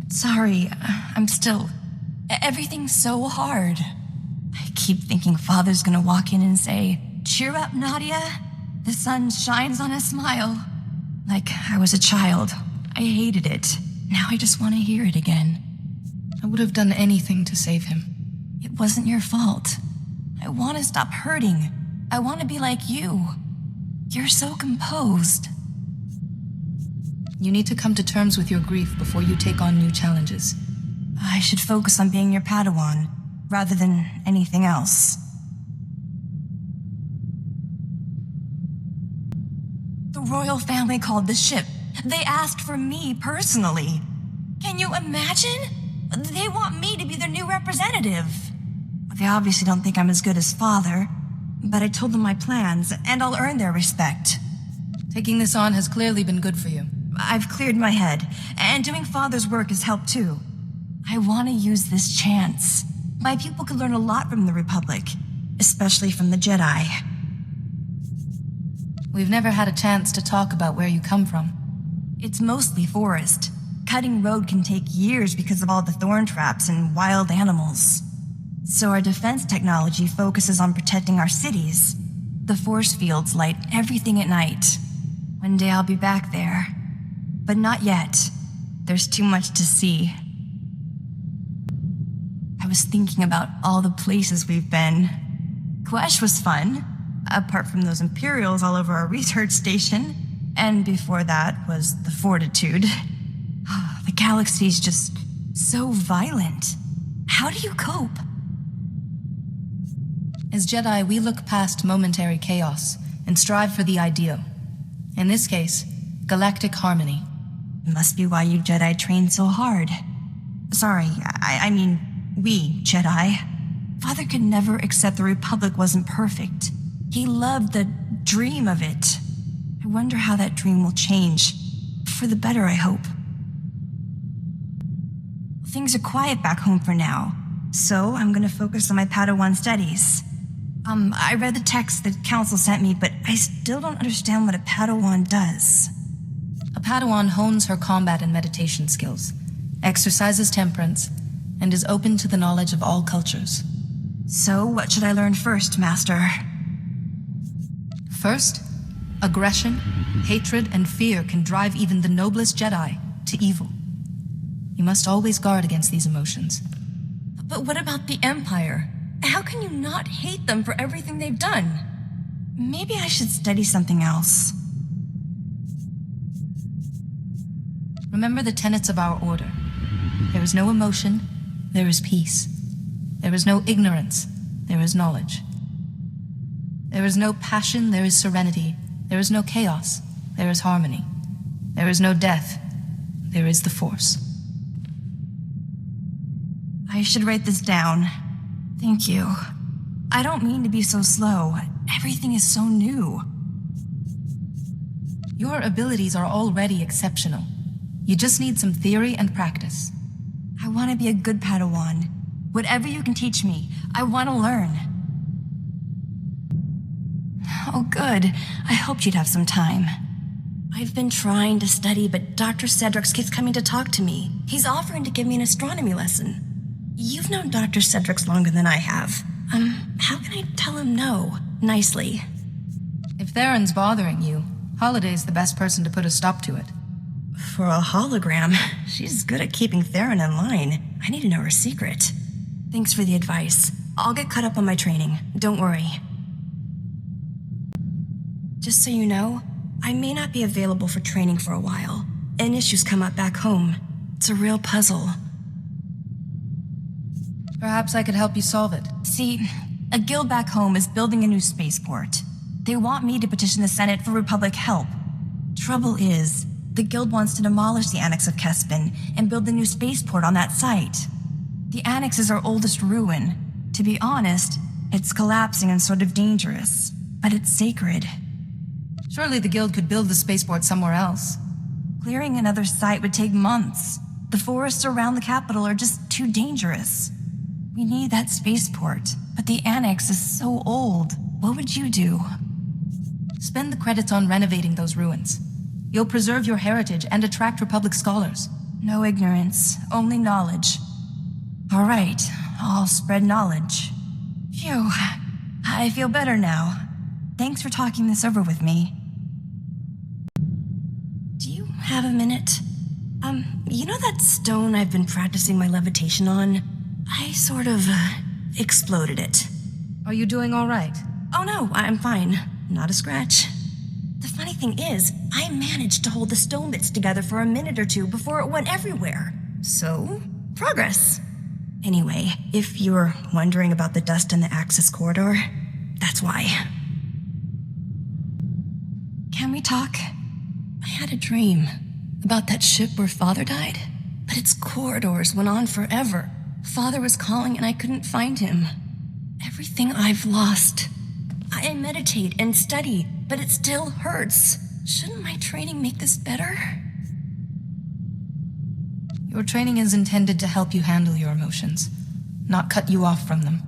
Sorry, I'm still... Everything's so hard. I keep thinking Father's gonna walk in and say, "Cheer up, Nadia. The sun shines on a smile." Like I was a child. I hated it. Now I just want to hear it again. I would have done anything to save him. It wasn't your fault. I want to stop hurting. I want to be like you. You're so composed. You need to come to terms with your grief before you take on new challenges. I should focus on being your Padawan, rather than anything else. The royal family called the ship. They asked for me personally. Can you imagine? They want me to be their new representative. They obviously don't think I'm as good as Father, but I told them my plans, and I'll earn their respect. Taking this on has clearly been good for you. I've cleared my head, and doing Father's work has helped too. I want to use this chance. My people could learn a lot from the Republic, especially from the Jedi. We've never had a chance to talk about where you come from. It's mostly forest. Cutting road can take years because of all the thorn traps and wild animals. So our defense technology focuses on protecting our cities. The force fields light everything at night. One day I'll be back there. But not yet. There's too much to see. I was thinking about all the places we've been. Quesh was fun, apart from those Imperials all over our research station. And before that was the Fortitude. The galaxy's just so violent. How do you cope? As Jedi, we look past momentary chaos and strive for the ideal. In this case, galactic harmony. Must be why you Jedi train so hard. Sorry, I mean, we Jedi. Father could never accept the Republic wasn't perfect. He loved the dream of it. I wonder how that dream will change. For the better, I hope. Things are quiet back home for now, so I'm gonna focus on my Padawan studies. I read the text the Council sent me, but I still don't understand what a Padawan does. A Padawan hones her combat and meditation skills, exercises temperance, and is open to the knowledge of all cultures. So, what should I learn first, Master? First, aggression, hatred, and fear can drive even the noblest Jedi to evil. You must always guard against these emotions. But what about the Empire? How can you not hate them for everything they've done? Maybe I should study something else. Remember the tenets of our order. There is no emotion, there is peace. There is no ignorance, there is knowledge. There is no passion, there is serenity. There is no chaos, there is harmony. There is no death, there is the Force. I should write this down. Thank you. I don't mean to be so slow. Everything is so new. Your abilities are already exceptional. You just need some theory and practice. I want to be a good Padawan. Whatever you can teach me, I want to learn. Oh, good. I hoped you'd have some time. I've been trying to study, but Dr. Cedric's keeps coming to talk to me. He's offering to give me an astronomy lesson. You've known Dr. Cedric's longer than I have. How can I tell him no, nicely? If Theron's bothering you, Holiday's the best person to put a stop to it. For a hologram, she's good at keeping Theron in line. I need to know her secret. Thanks for the advice. I'll get caught up on my training. Don't worry. Just so you know, I may not be available for training for a while. And issues come up back home. It's a real puzzle. Perhaps I could help you solve it. See, a guild back home is building a new spaceport. They want me to petition the Senate for Republic help. Trouble is, the guild wants to demolish the Annex of Kespin and build the new spaceport on that site. The Annex is our oldest ruin. To be honest, it's collapsing and sort of dangerous, but it's sacred. Surely the guild could build the spaceport somewhere else. Clearing another site would take months. The forests around the capital are just too dangerous. We need that spaceport, but the Annex is so old. What would you do? Spend the credits on renovating those ruins. You'll preserve your heritage and attract Republic scholars. No ignorance, only knowledge. All right, I'll spread knowledge. Phew, I feel better now. Thanks for talking this over with me. Do you have a minute? You know that stone I've been practicing my levitation on? I sort of, exploded it. Are you doing all right? Oh no, I'm fine. Not a scratch. The funny thing is, I managed to hold the stone bits together for a minute or two before it went everywhere. So, progress. Anyway, if you're wondering about the dust in the access corridor, that's why. Can we talk? I had a dream about that ship where Father died, but its corridors went on forever. Father was calling and I couldn't find him. Everything I've lost. I meditate and study, but it still hurts. Shouldn't my training make this better? Your training is intended to help you handle your emotions, not cut you off from them.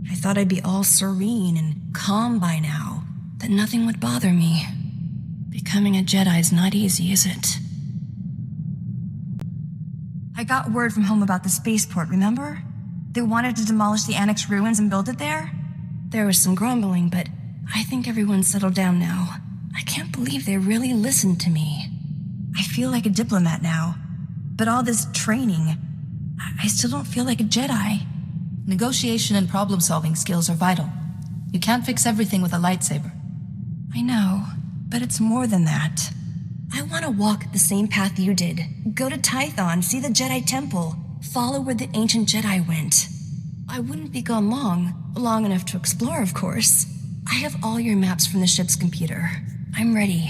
I thought I'd be all serene and calm by now, that nothing would bother me. Becoming a Jedi's not easy, is it? I got word from home about the spaceport, remember? They wanted to demolish the Annex ruins and build it there? There was some grumbling, but I think everyone's settled down now. I can't believe they really listened to me. I feel like a diplomat now, but all this training, I still don't feel like a Jedi. Negotiation and problem-solving skills are vital. You can't fix everything with a lightsaber. I know, but it's more than that. I want to walk the same path you did. Go to Tython, see the Jedi Temple, follow where the ancient Jedi went. I wouldn't be gone long enough to explore, of course. I have all your maps from the ship's computer. I'm ready.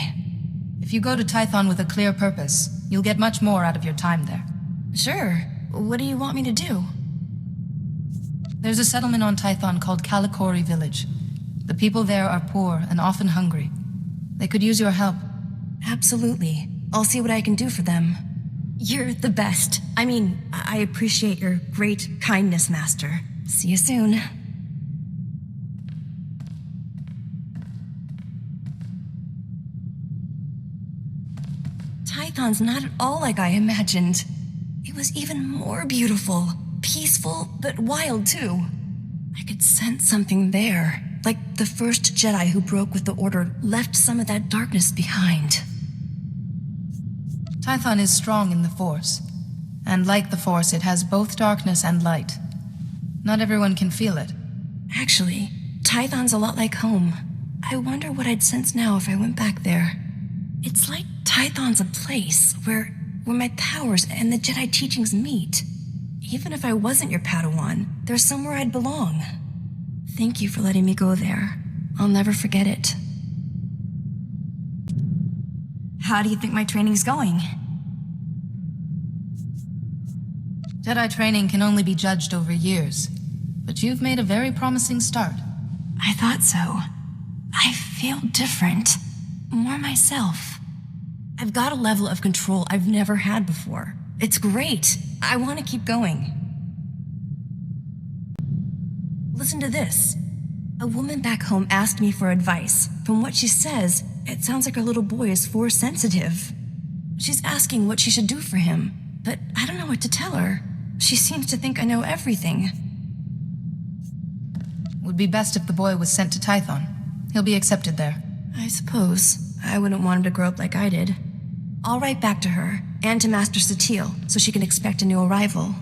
If you go to Tython with a clear purpose, you'll get much more out of your time there. Sure. What do you want me to do? There's a settlement on Tython called Kalikori Village. The people there are poor and often hungry. They could use your help. Absolutely. I'll see what I can do for them. You're the best. I mean, I appreciate your great kindness, Master. See you soon. Tython's not at all like I imagined. It was even more beautiful, peaceful, but wild too. I could sense something there, like the first Jedi who broke with the Order left some of that darkness behind. Tython is strong in the Force, and like the Force, it has both darkness and light. Not everyone can feel it. Actually, Tython's a lot like home. I wonder what I'd sense now if I went back there. It's like Tython's a place where my powers and the Jedi teachings meet. Even if I wasn't your Padawan, there's somewhere I'd belong. Thank you for letting me go there. I'll never forget it. How do you think my training's going? Jedi training can only be judged over years, but you've made a very promising start. I thought so. I feel different. More myself. I've got a level of control I've never had before. It's great. I want to keep going. Listen to this. A woman back home asked me for advice. From what she says, it sounds like her little boy is Force sensitive. She's asking what she should do for him, but I don't know what to tell her. She seems to think I know everything. Would be best if the boy was sent to Tython. He'll be accepted there. I suppose. I wouldn't want him to grow up like I did. I'll write back to her, and to Master Satil, so she can expect a new arrival.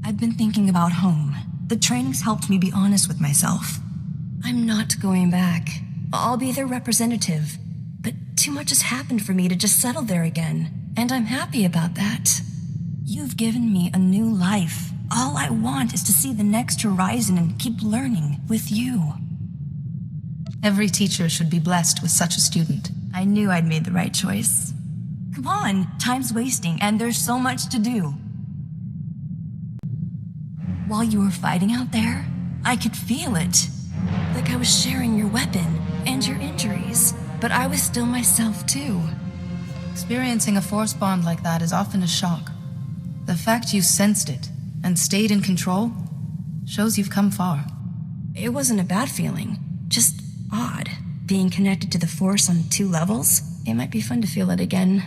I've been thinking about home. The training's helped me be honest with myself. I'm not going back. I'll be their representative. But too much has happened for me to just settle there again, and I'm happy about that. You've given me a new life. All I want is to see the next horizon and keep learning with you. Every teacher should be blessed with such a student. I knew I'd made the right choice. Come on, time's wasting, and there's so much to do. While you were fighting out there, I could feel it. Like I was sharing your weapon and your injuries, but I was still myself too. Experiencing a Force bond like that is often a shock. The fact you sensed it and stayed in control shows you've come far. It wasn't a bad feeling, just odd. Being connected to the Force on 2 levels, it might be fun to feel it again.